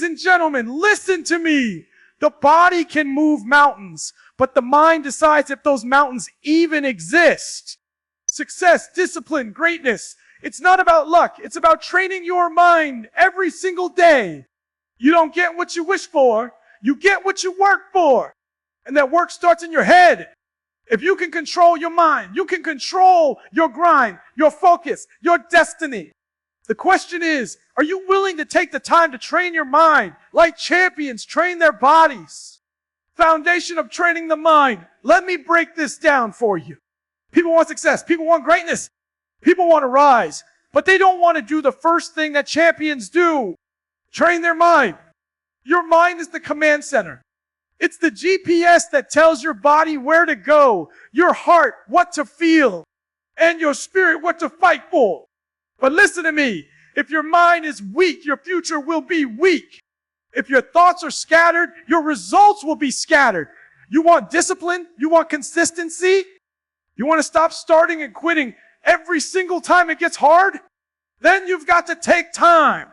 Ladies and gentlemen, listen to me. The body can move mountains, but the mind decides if those mountains even exist. Success, discipline, greatness. It's not about luck. It's about training your mind every single day. You don't get what you wish for. You get what you work for. And that work starts in your head. If you can control your mind, you can control your grind, your focus, your destiny. The question is, are you willing to take the time to train your mind like champions train their bodies? Foundation of training the mind. Let me break this down for you. People want success. People want greatness. People want to rise. But they don't want to do the first thing that champions do. Train their mind. Your mind is the command center. It's the GPS that tells your body where to go, your heart what to feel, and your spirit what to fight for. But listen to me. If your mind is weak, your future will be weak. If your thoughts are scattered, your results will be scattered. You want discipline? You want consistency? You want to stop starting and quitting every single time it gets hard? Then you've got to take time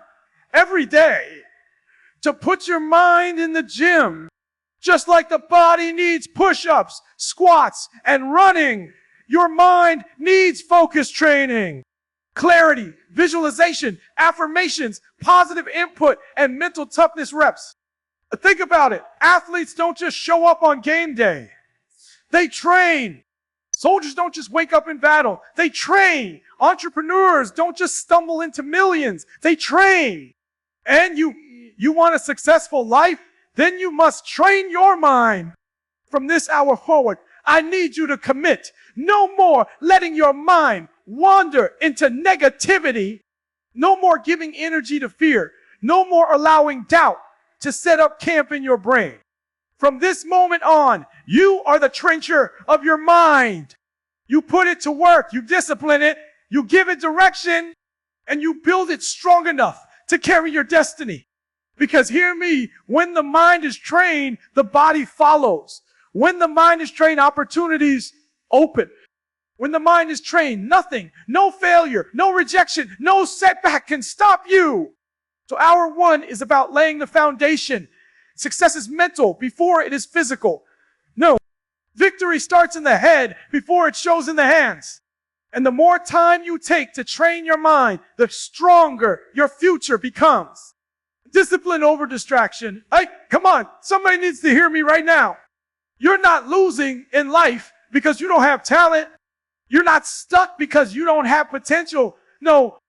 every day to put your mind in the gym. Just like the body needs push-ups, squats, and running, your mind needs focus training. Clarity, visualization, affirmations, positive input, and mental toughness reps. Think about it. Athletes don't just show up on game day. They train. Soldiers don't just wake up in battle. They train. Entrepreneurs don't just stumble into millions. They train. And you want a successful life? Then you must train your mind. From this hour forward, I need you to commit. No more letting your mind wander into negativity. No more giving energy to fear. No more allowing doubt to set up camp in your brain. From this moment on, you are the trencher of your mind. You put it to work. You discipline it. You give it direction. And you build it strong enough to carry your destiny. Because hear me, when the mind is trained, the body follows. When the mind is trained, opportunities open. When the mind is trained, nothing, no failure, no rejection, no setback can stop you. So hour one is about laying the foundation. Success is mental before it is physical. No, victory starts in the head before it shows in the hands. And the more time you take to train your mind, the stronger your future becomes. Discipline over distraction. Hey, come on. Somebody needs to hear me right now. You're not losing in life because you don't have talent. You're not stuck because you don't have potential. No,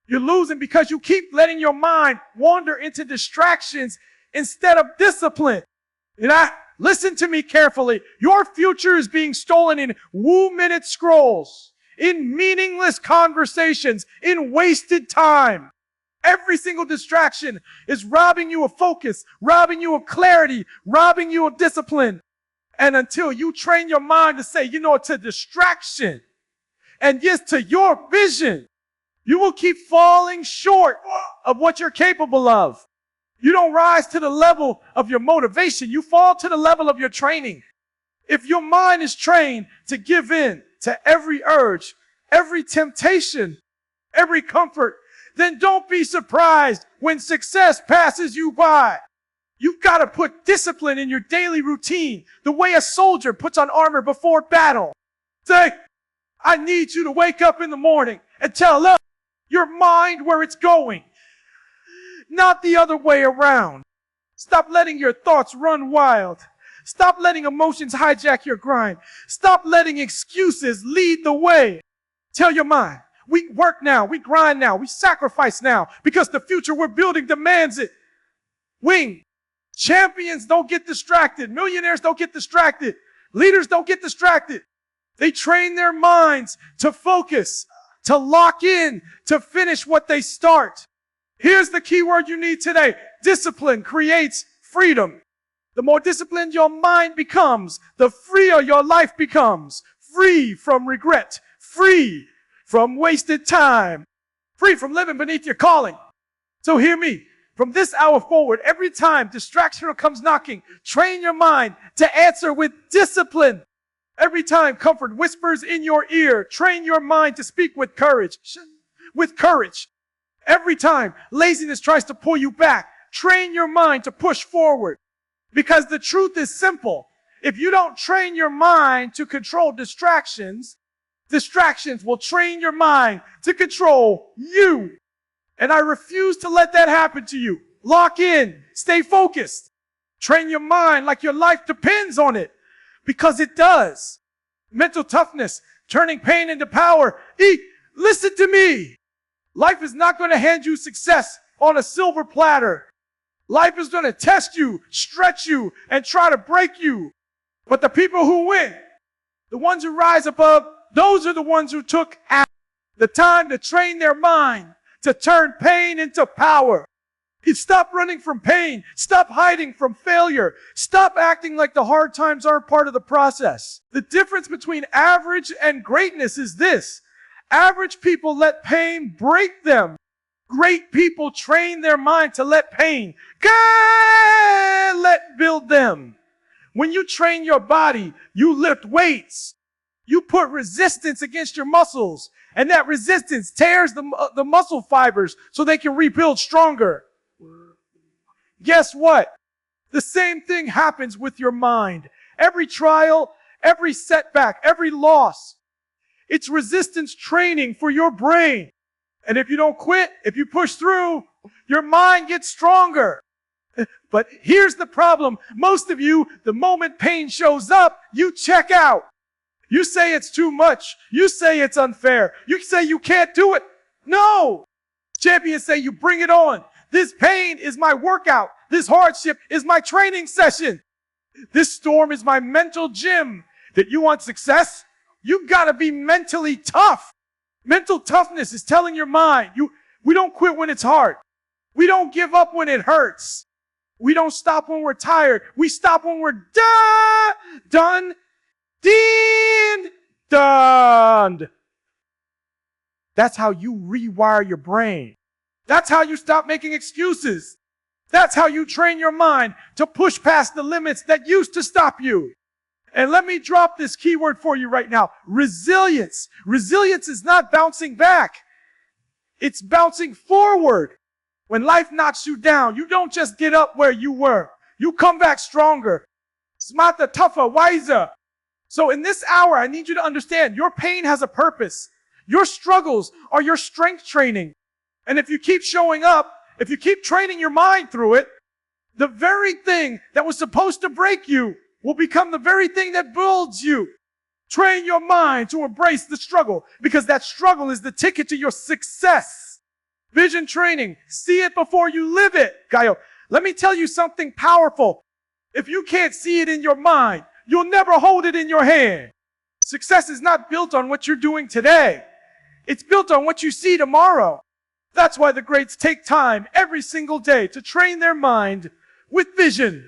you're losing because you keep letting your mind wander into distractions instead of discipline. Listen to me carefully. Your future is being stolen in woo-minute scrolls, in meaningless conversations, in wasted time. Every single distraction is robbing you of focus, robbing you of clarity, robbing you of discipline. And until you train your mind to say, you know, to distraction and yes, to your vision, you will keep falling short of what you're capable of. You don't rise to the level of your motivation. You fall to the level of your training. If your mind is trained to give in to every urge, every temptation, every comfort, then don't be surprised when success passes you by. You've got to put discipline in your daily routine, the way a soldier puts on armor before battle. Say, I need you to wake up in the morning and tell your mind where it's going, not the other way around. Stop letting your thoughts run wild. Stop letting emotions hijack your grind. Stop letting excuses lead the way. Tell your mind, we work now, we grind now, we sacrifice now, because the future we're building demands it. Wing. Champions don't get distracted. Millionaires don't get distracted. Leaders don't get distracted. They train their minds to focus, to lock in, to finish what they start. Here's the key word you need today. Discipline creates freedom. The more disciplined your mind becomes, the freer your life becomes. Free from regret. Free from wasted time. Free from living beneath your calling. So hear me. From this hour forward, every time distraction comes knocking, train your mind to answer with discipline. Every time comfort whispers in your ear, train your mind to speak with courage. With courage. Every time laziness tries to pull you back, Train your mind to push forward. Because the truth is simple. If you don't train your mind to control distractions, distractions will train your mind to control you. And I refuse to let that happen to you. Lock in. Stay focused. Train your mind like your life depends on it. Because it does. Mental toughness, turning pain into power. Listen to me. Life is not going to hand you success on a silver platter. Life is going to test you, stretch you, and try to break you. But the people who win, the ones who rise above, those are the ones who took the time to train their mind to turn pain into power. Stop running from pain. Stop hiding from failure. Stop acting like the hard times aren't part of the process. The difference between average and greatness is this. Average people let pain break them. Great people train their mind to let pain build them. When you train your body, you lift weights. You put resistance against your muscles, and that resistance tears the muscle fibers so they can rebuild stronger. Guess what? The same thing happens with your mind. Every trial, every setback, every loss, it's resistance training for your brain. And if you don't quit, if you push through, your mind gets stronger. But here's the problem. Most of you, the moment pain shows up, you check out. You say it's too much. You say it's unfair. You say you can't do it. No. Champions say you bring it on. This pain is my workout. This hardship is my training session. This storm is my mental gym. That you want success? You've got to be mentally tough. Mental toughness is telling your mind, we don't quit when it's hard. We don't give up when it hurts. We don't stop when we're tired. We stop when we're done. That's how you rewire your brain. That's how you stop making excuses. That's how you train your mind to push past the limits that used to stop you. And let me drop this keyword for you right now. Resilience. Resilience is not bouncing back. It's bouncing forward. When life knocks you down, you don't just get up where you were. You come back stronger, smarter, tougher, wiser. So in this hour, I need you to understand your pain has a purpose. Your struggles are your strength training. And if you keep showing up, if you keep training your mind through it, the very thing that was supposed to break you will become the very thing that builds you. Train your mind to embrace the struggle, because that struggle is the ticket to your success. Vision training. See it before you live it. Gaio, let me tell you something powerful. If you can't see it in your mind, you'll never hold it in your hand. Success is not built on what you're doing today. It's built on what you see tomorrow. That's why the greats take time every single day to train their mind with vision.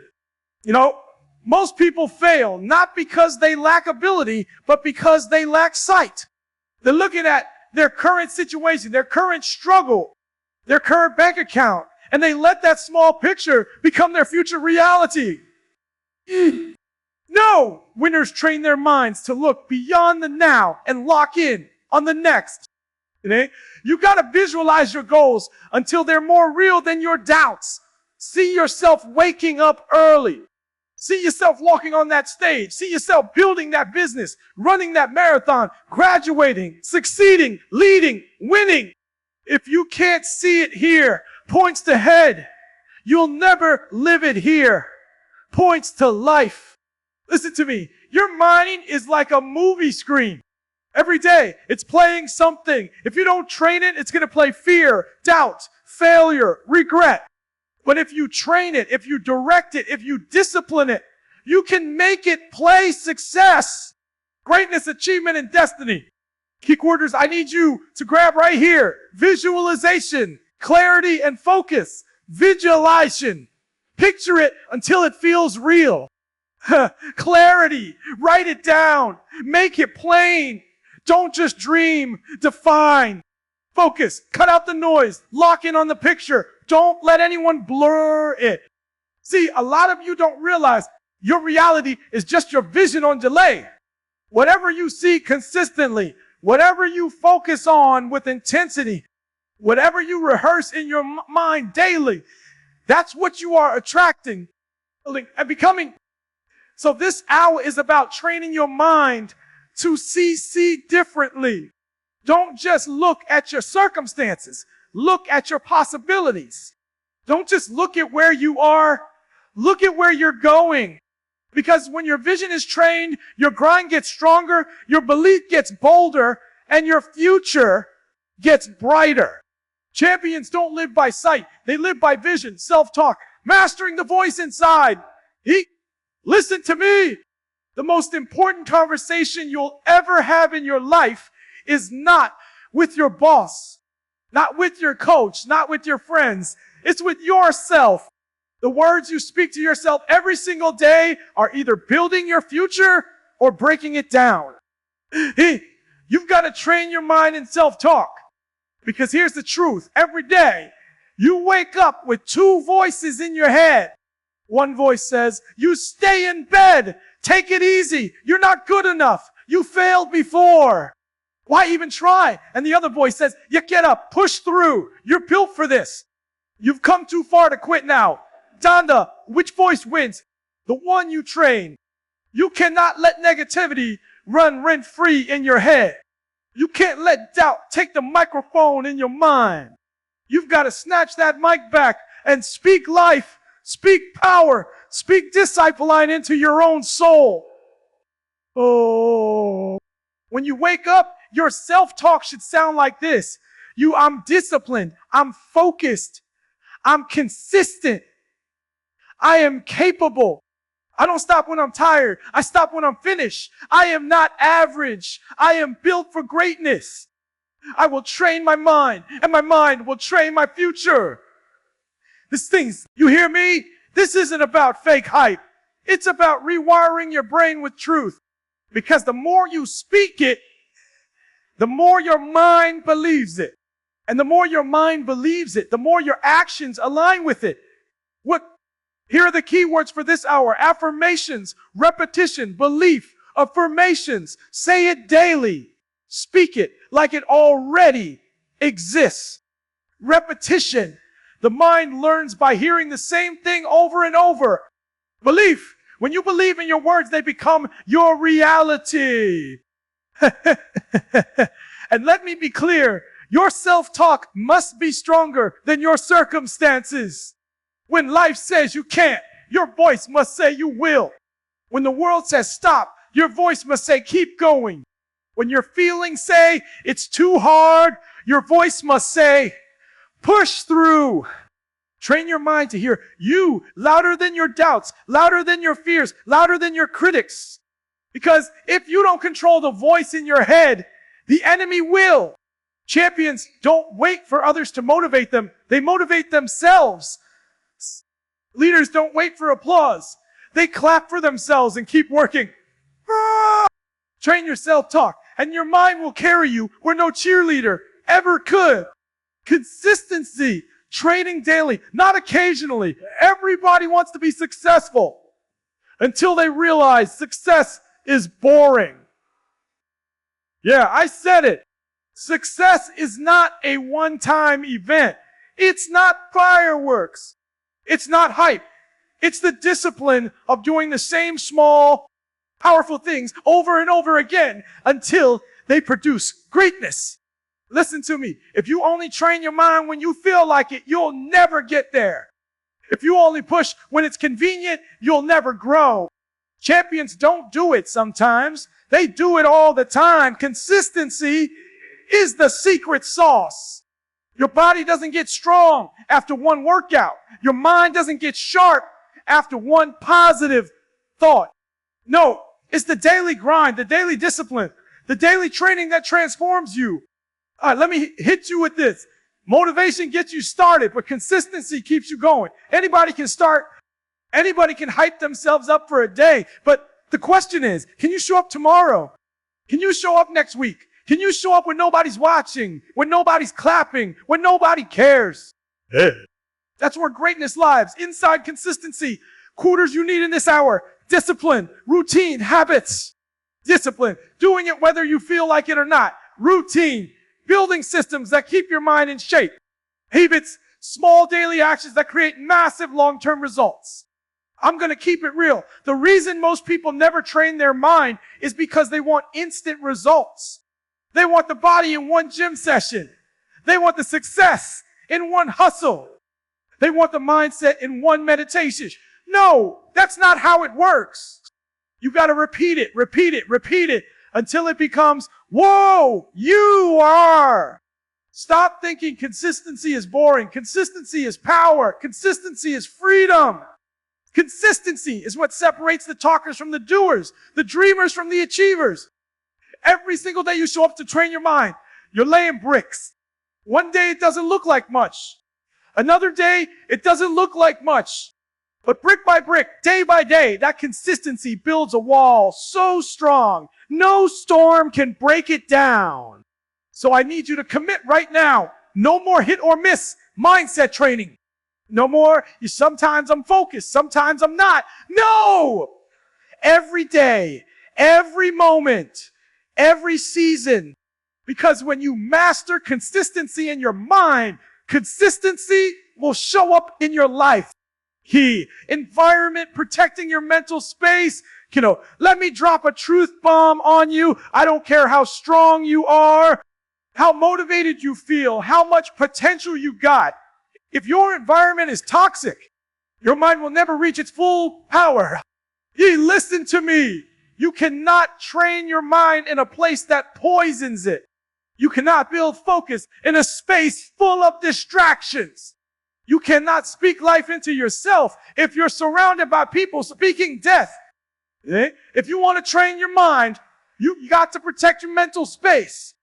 You know, most people fail not because they lack ability, but because they lack sight. They're looking at their current situation, their current struggle, their current bank account, and they let that small picture become their future reality. No! Winners train their minds to look beyond the now and lock in on the next. You got to visualize your goals until they're more real than your doubts. See yourself waking up early. See yourself walking on that stage. See yourself building that business, running that marathon, graduating, succeeding, leading, winning. If you can't see it here, points to head. You'll never live it here. Points to life. Listen to me. Your mind is like a movie screen. Every day, it's playing something. If you don't train it, it's going to play fear, doubt, failure, regret. But if you train it, if you direct it, if you discipline it, you can make it play success, greatness, achievement, and destiny. Keywords I need you to grab right here. Visualization, clarity, and focus. Visualization. Picture it until it feels real. Clarity. Write it down. Make it plain. Don't just dream. Define. Focus. Cut out the noise. Lock in on the picture. Don't let anyone blur it. See, a lot of you don't realize your reality is just your vision on delay. Whatever you see consistently, whatever you focus on with intensity, whatever you rehearse in your mind daily, That's what you are attracting and becoming. So this hour is about training your mind to see differently. Don't just look at your circumstances. Look at your possibilities. Don't just look at where you are. Look at where you're going. Because when your vision is trained, your grind gets stronger, your belief gets bolder, and your future gets brighter. Champions don't live by sight. They live by vision, self-talk, mastering the voice inside. Listen to me. The most important conversation you'll ever have in your life is not with your boss, not with your coach, not with your friends. It's with yourself. The words you speak to yourself every single day are either building your future or breaking it down. You've got to train your mind in self-talk. Because here's the truth. Every day, you wake up with two voices in your head. One voice says, you stay in bed. Take it easy. You're not good enough. You failed before. Why even try? And the other voice says, you get up, push through. You're built for this. You've come too far to quit now. Donda, which voice wins? The one you train. You cannot let negativity run rent-free in your head. You can't let doubt take the microphone in your mind. You've got to snatch that mic back and speak life, speak power, speak disciple-line into your own soul. Oh. When you wake up, your self-talk should sound like this. I'm disciplined. I'm focused. I'm consistent. I am capable. I don't stop when I'm tired. I stop when I'm finished. I am not average. I am built for greatness. I will train my mind, and my mind will train my future. You hear me? This isn't about fake hype. It's about rewiring your brain with truth. Because the more you speak it, the more your mind believes it. And the more your mind believes it, the more your actions align with it. Here are the key words for this hour. Affirmations, repetition, belief, affirmations. Say it daily. Speak it like it already exists. Repetition. The mind learns by hearing the same thing over and over. Belief. When you believe in your words, they become your reality. And let me be clear. Your self-talk must be stronger than your circumstances. When life says you can't, your voice must say you will. When the world says stop, your voice must say keep going. When your feelings say it's too hard, your voice must say push through. Train your mind to hear you louder than your doubts, louder than your fears, louder than your critics. Because if you don't control the voice in your head, the enemy will. Champions don't wait for others to motivate them. They motivate themselves. Leaders don't wait for applause. They clap for themselves and keep working. Train your self-talk, and your mind will carry you where no cheerleader ever could. Consistency, training daily, not occasionally. Everybody wants to be successful until they realize success is boring. Yeah, I said it. Success is not a one-time event. It's not fireworks. It's not hype. It's the discipline of doing the same small, powerful things over and over again until they produce greatness. Listen to me. If you only train your mind when you feel like it, you'll never get there. If you only push when it's convenient, you'll never grow. Champions don't do it sometimes. They do it all the time. Consistency is the secret sauce. Your body doesn't get strong after one workout. Your mind doesn't get sharp after one positive thought. No, it's the daily grind, the daily discipline, the daily training that transforms you. All right, let me hit you with this. Motivation gets you started, but consistency keeps you going. Anybody can start. Anybody can hype themselves up for a day. But the question is, can you show up tomorrow? Can you show up next week? Can you show up when nobody's watching, when nobody's clapping, when nobody cares? Yeah. That's where greatness lives. Inside consistency. Quarters you need in this hour. Discipline, routine, habits. Discipline. Doing it whether you feel like it or not. Routine. Building systems that keep your mind in shape. Habits small daily actions that create massive long-term results. I'm going to keep it real. The reason most people never train their mind is because they want instant results. They want the body in one gym session. They want the success in one hustle. They want the mindset in one meditation. No, that's not how it works. You got to repeat it until it becomes, whoa, you are. Stop thinking consistency is boring. Consistency is power. Consistency is freedom. Consistency is what separates the talkers from the doers, the dreamers from the achievers. Every single day you show up to train your mind, you're laying bricks. One day it doesn't look like much. Another day it doesn't look like much. But brick by brick, day by day, that consistency builds a wall so strong, no storm can break it down. So I need you to commit right now. No more hit or miss mindset training. No more, sometimes I'm focused, sometimes I'm not. No! Every day, every moment, every season. Because when you master consistency in your mind, consistency will show up in your life. Environment, protecting your mental space. Let me drop a truth bomb on you. I don't care how strong you are, how motivated you feel, how much potential you got. If your environment is toxic, your mind will never reach its full power. Listen to me. You cannot train your mind in a place that poisons it. You cannot build focus in a space full of distractions. You cannot speak life into yourself if you're surrounded by people speaking death. If you want to train your mind, you got to protect your mental space.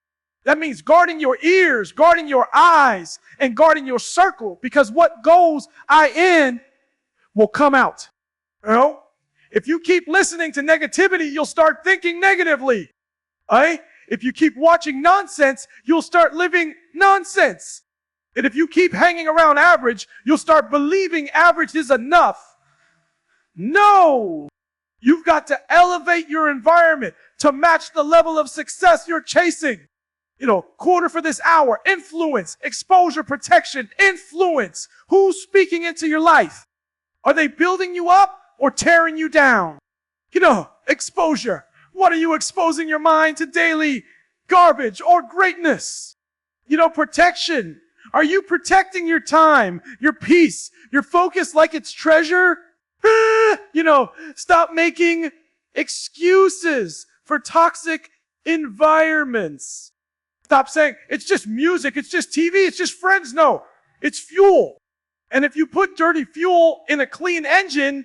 That means guarding your ears, guarding your eyes, and guarding your circle, because what goes in will come out. If you keep listening to negativity, you'll start thinking negatively. If you keep watching nonsense, you'll start living nonsense. And if you keep hanging around average, you'll start believing average is enough. No! You've got to elevate your environment to match the level of success you're chasing. Quarter for this hour, influence, exposure, protection, influence. Who's speaking into your life? Are they building you up or tearing you down? Exposure. What are you exposing your mind to daily? Garbage or greatness? Protection. Are you protecting your time, your peace, your focus like it's treasure? Stop making excuses for toxic environments. Stop saying, it's just music, it's just TV, it's just friends. No, it's fuel. And if you put dirty fuel in a clean engine,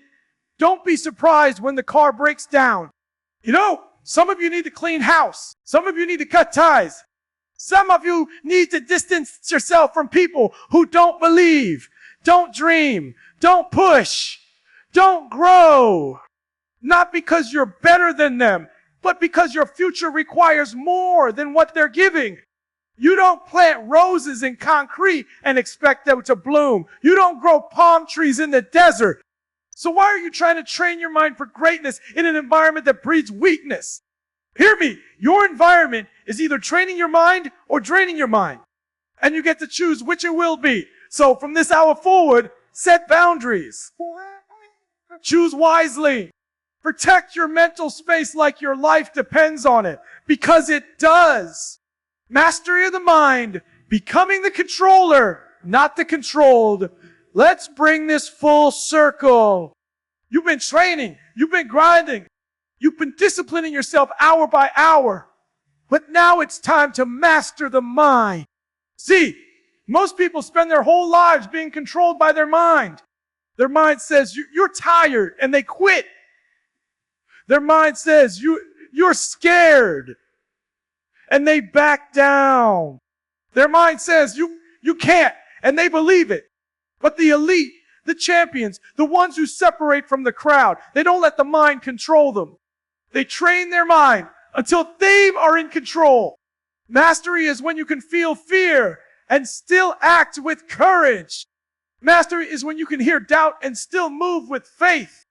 don't be surprised when the car breaks down. Some of you need to clean house. Some of you need to cut ties. Some of you need to distance yourself from people who don't believe, don't dream, don't push, don't grow. Not because you're better than them, but because your future requires more than what they're giving. You don't plant roses in concrete and expect them to bloom. You don't grow palm trees in the desert. So why are you trying to train your mind for greatness in an environment that breeds weakness? Hear me. Your environment is either training your mind or draining your mind. And you get to choose which it will be. So from this hour forward, set boundaries. Choose wisely. Protect your mental space like your life depends on it, because it does. Mastery of the mind, becoming the controller, not the controlled. Let's bring this full circle. You've been training, you've been grinding, you've been disciplining yourself hour by hour, but now it's time to master the mind. See, most people spend their whole lives being controlled by their mind. Their mind says, you're tired, and they quit. Their mind says, you're scared, and they back down. Their mind says, you can't, and they believe it. But the elite, the champions, the ones who separate from the crowd, they don't let the mind control them. They train their mind until they are in control. Mastery is when you can feel fear and still act with courage. Mastery is when you can hear doubt and still move with faith.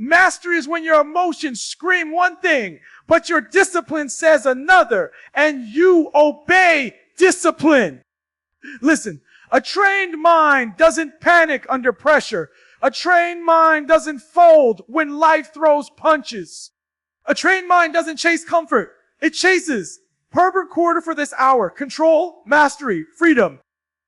Mastery is when your emotions scream one thing, but your discipline says another, and you obey discipline. Listen, A trained mind doesn't panic under pressure. A trained mind doesn't fold when life throws punches. A trained mind doesn't chase comfort. It chases per quarter for this hour. Control, mastery, freedom.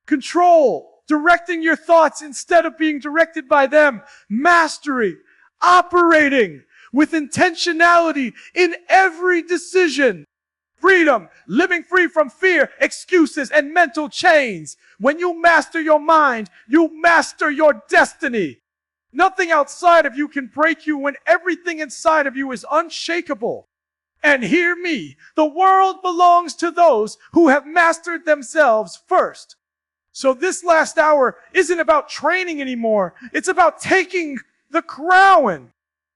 Control, directing your thoughts instead of being directed by them. Mastery, operating with intentionality in every decision. Freedom, living free from fear, excuses, and mental chains. When you master your mind, you master your destiny. Nothing outside of you can break you when everything inside of you is unshakable. And hear me, the world belongs to those who have mastered themselves first. So this last hour isn't about training anymore. It's about taking the crown.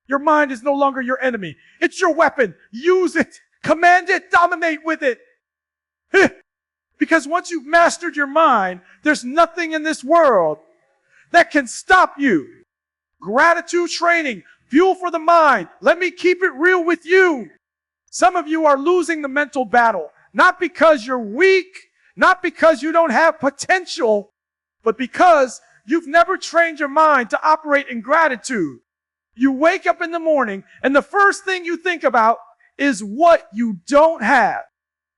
Your mind is no longer your enemy. It's your weapon. Use it. Command it. Dominate with it. Because once you've mastered your mind, there's nothing in this world that can stop you. Gratitude training. Fuel for the mind. Let me keep it real with you. Some of you are losing the mental battle. Not because you're weak. Not because you don't have potential. But because you've never trained your mind to operate in gratitude. You wake up in the morning and the first thing you think about is what you don't have,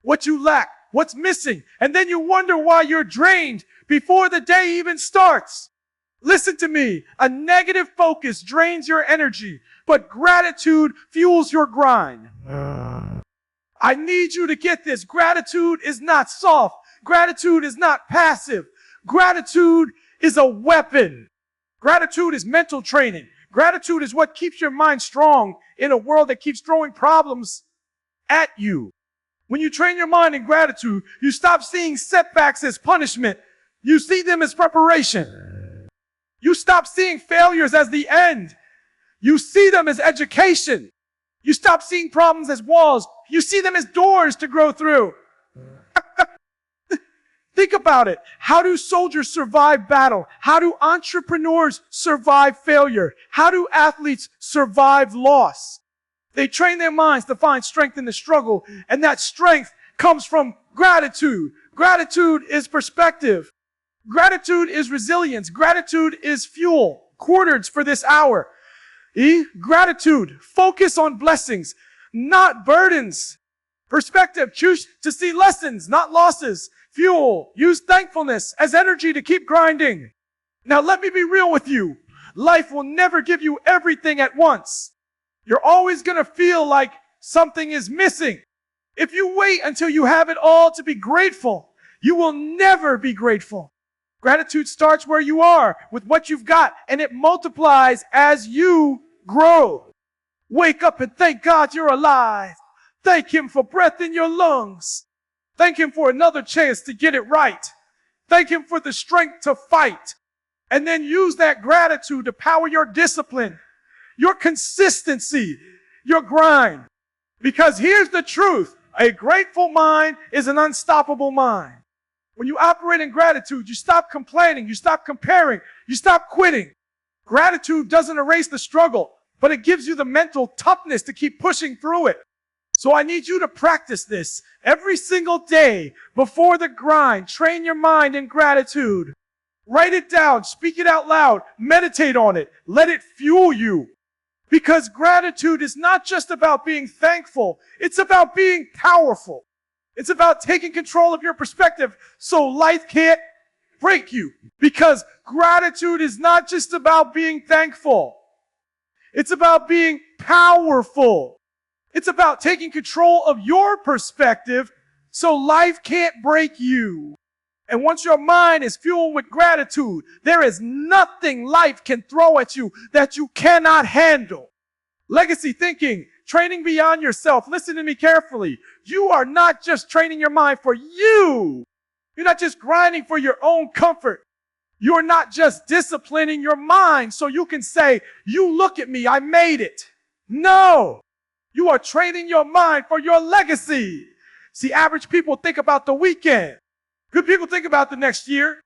what you lack, what's missing. And then you wonder why you're drained before the day even starts. Listen to me. A negative focus drains your energy, but gratitude fuels your grind. I need you to get this. Gratitude is not soft. Gratitude is not passive. Gratitude is a weapon. Gratitude is mental training. Gratitude is what keeps your mind strong in a world that keeps throwing problems at you. When you train your mind in gratitude, you stop seeing setbacks as punishment. You see them as preparation. You stop seeing failures as the end. You see them as education. You stop seeing problems as walls. You see them as doors to grow through. Think about it. How do soldiers survive battle? How do entrepreneurs survive failure? How do athletes survive loss? They train their minds to find strength in the struggle, and that strength comes from gratitude. Gratitude is perspective. Gratitude is resilience. Gratitude is fuel. Quarters for this hour. Gratitude. Focus on blessings, not burdens. Perspective. Choose to see lessons, not losses. Fuel. Use thankfulness as energy to keep grinding. Now let me be real with you. Life will never give you everything at once. You're always going to feel like something is missing. If you wait until you have it all to be grateful, you will never be grateful. Gratitude starts where you are, with what you've got, and it multiplies as you grow. Wake up and thank God you're alive. Thank Him for breath in your lungs. Thank Him for another chance to get it right. Thank Him for the strength to fight. And then use that gratitude to power your discipline, your consistency, your grind. Because here's the truth. A grateful mind is an unstoppable mind. When you operate in gratitude, you stop complaining, you stop comparing, you stop quitting. Gratitude doesn't erase the struggle, but it gives you the mental toughness to keep pushing through it. So I need you to practice this every single day before the grind. Train your mind in gratitude. Write it down, speak it out loud, meditate on it, let it fuel you. Because gratitude is not just about being thankful, it's about being powerful. It's about taking control of your perspective so life can't break you. Because gratitude is not just about being thankful. It's about being powerful. It's about taking control of your perspective so life can't break you. And once your mind is fueled with gratitude, there is nothing life can throw at you that you cannot handle. Legacy thinking, training beyond yourself. Listen to me carefully. You are not just training your mind for you. You're not just grinding for your own comfort. You're not just disciplining your mind so you can say, you look at me, I made it. No. You are training your mind for your legacy. See, average people think about the weekend. Good people think about the next year.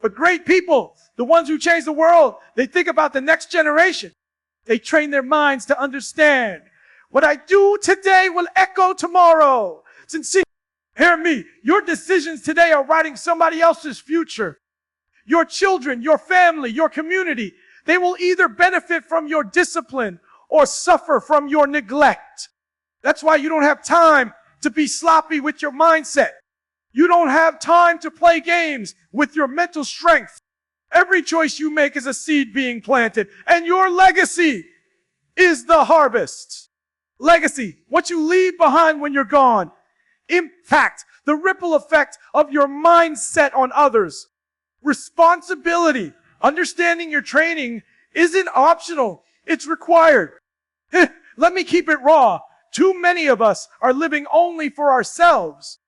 But great people, the ones who change the world, they think about the next generation. They train their minds to understand what I do today will echo tomorrow. Sincere, hear me. Your decisions today are writing somebody else's future. your children, your family, your community. They will either benefit from your discipline or suffer from your neglect. That's why you don't have time to be sloppy with your mindset. You don't have time to play games with your mental strength. Every choice you make is a seed being planted, and your legacy is the harvest. Legacy, what you leave behind when you're gone. Impact, the ripple effect of your mindset on others. Responsibility, understanding your training isn't optional, it's required. Let me keep it raw. Too many of us are living only for ourselves.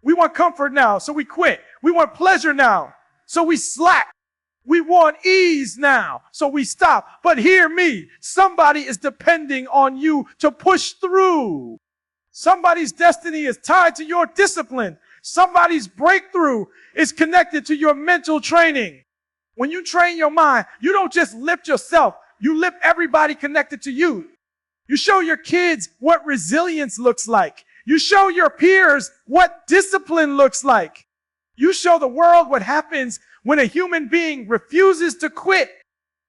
We want comfort now, so we quit. We want pleasure now, so we slack. We want ease now, so we stop. But hear me, somebody is depending on you to push through. Somebody's destiny is tied to your discipline. Somebody's breakthrough is connected to your mental training. When you train your mind, you don't just lift yourself, you lift everybody connected to you. You show your kids what resilience looks like. You show your peers what discipline looks like. You show the world what happens when a human being refuses to quit.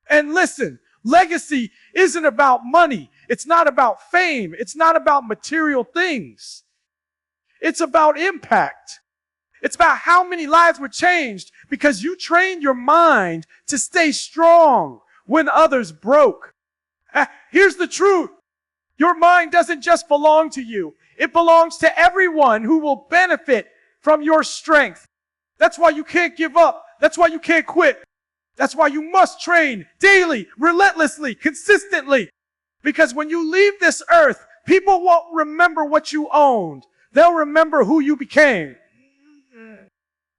And listen, legacy isn't about money. It's not about fame. It's not about material things. It's about impact. It's about how many lives were changed because you trained your mind to stay strong when others broke. Here's the truth. Your mind doesn't just belong to you. It belongs to everyone who will benefit from your strength. That's why you can't give up. That's why you can't quit. That's why you must train daily, relentlessly, consistently. Because when you leave this earth, people won't remember what you owned. They'll remember who you became.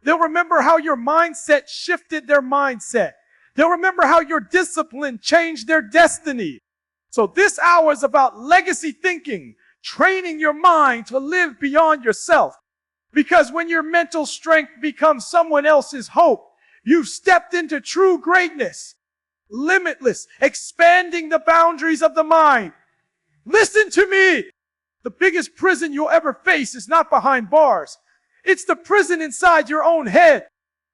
They'll remember how your mindset shifted their mindset. They'll remember how your discipline changed their destiny. So this hour is about legacy thinking, training your mind to live beyond yourself. Because when your mental strength becomes someone else's hope, you've stepped into true greatness. Limitless, expanding the boundaries of the mind. Listen to me. The biggest prison you'll ever face is not behind bars. It's the prison inside your own head.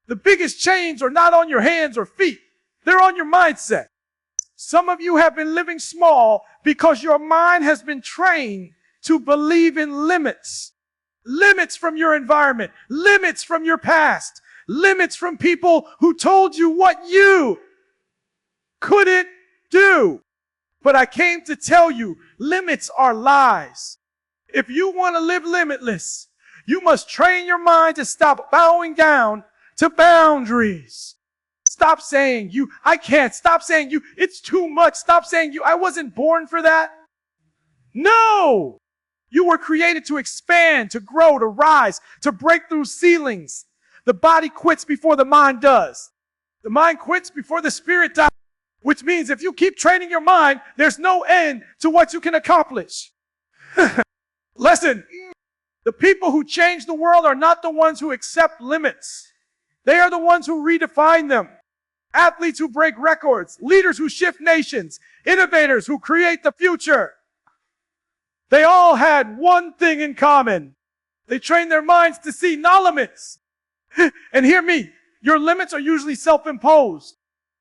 The biggest chains are not on your hands or feet. They're on your mindset. Some of you have been living small because your mind has been trained to believe in limits. Limits from your environment. Limits from your past. Limits from people who told you what you couldn't do. But I came to tell you, limits are lies. If you want to live limitless, you must train your mind to stop bowing down to boundaries. Stop saying I can't. Stop saying it's too much. Stop saying I wasn't born for that. No! You were created to expand, to grow, to rise, to break through ceilings. The body quits before the mind does. The mind quits before the spirit dies. Which means if you keep training your mind, there's no end to what you can accomplish. Listen, the people who change the world are not the ones who accept limits. They are the ones who redefine them. Athletes who break records, leaders who shift nations, innovators who create the future. They all had one thing in common. They trained their minds to see no limits. And hear me, your limits are usually self-imposed.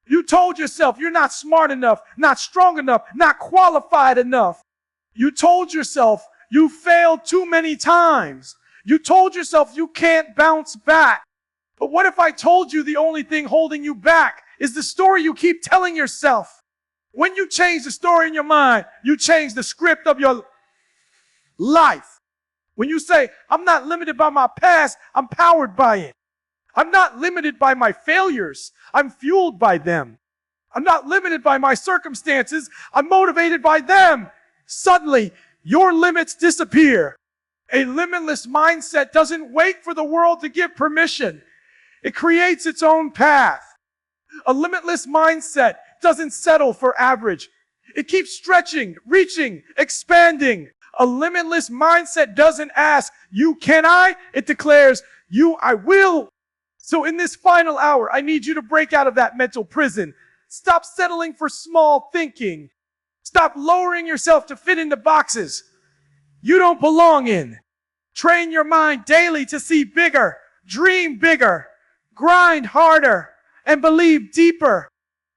You told yourself you're not smart enough, not strong enough, not qualified enough. You told yourself you failed too many times. You told yourself you can't bounce back. But what if I told you the only thing holding you back is the story you keep telling yourself? When you change the story in your mind, you change the script of your life. When you say, I'm not limited by my past, I'm powered by it. I'm not limited by my failures, I'm fueled by them. I'm not limited by my circumstances, I'm motivated by them. Suddenly, your limits disappear. A limitless mindset doesn't wait for the world to give permission. It creates its own path. A limitless mindset doesn't settle for average. It keeps stretching, reaching, expanding. A limitless mindset doesn't ask, can I? It declares, I will. So in this final hour, I need you to break out of that mental prison. Stop settling for small thinking. Stop lowering yourself to fit into boxes you don't belong in. Train your mind daily to see bigger, dream bigger, grind harder, and believe deeper.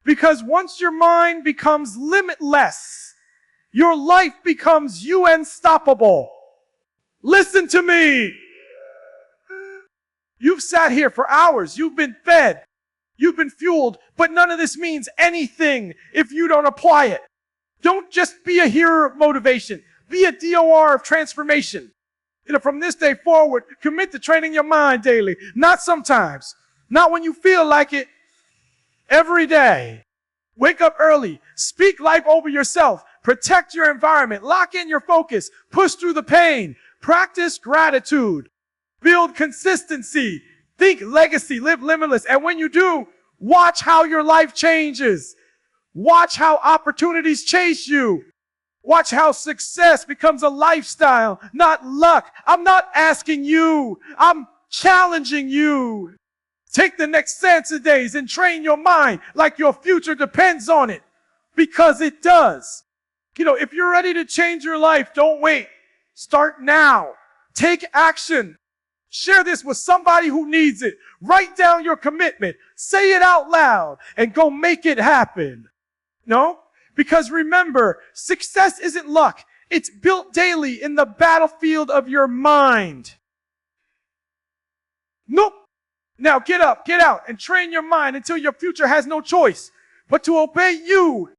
Because once your mind becomes limitless, your life becomes unstoppable. Listen to me. You've sat here for hours. You've been fed. You've been fueled. But none of this means anything if you don't apply it. Don't just be a hearer of motivation. Be a DOR of transformation. From this day forward, commit to training your mind daily. Not sometimes. Not when you feel like it. Every day. Wake up early. Speak life over yourself. Protect your environment. Lock in your focus. Push through the pain. Practice gratitude. Build consistency. Think legacy. Live limitless. And when you do, watch how your life changes. Watch how opportunities chase you. Watch how success becomes a lifestyle, not luck. I'm not asking you. I'm challenging you. Take the next Sansa days and train your mind like your future depends on it. Because it does. If you're ready to change your life, don't wait. Start now. Take action. Share this with somebody who needs it. Write down your commitment. Say it out loud and go make it happen. No? Because remember, success isn't luck. It's built daily in the battlefield of your mind. Nope. Now get up, get out, and train your mind until your future has no choice but to obey you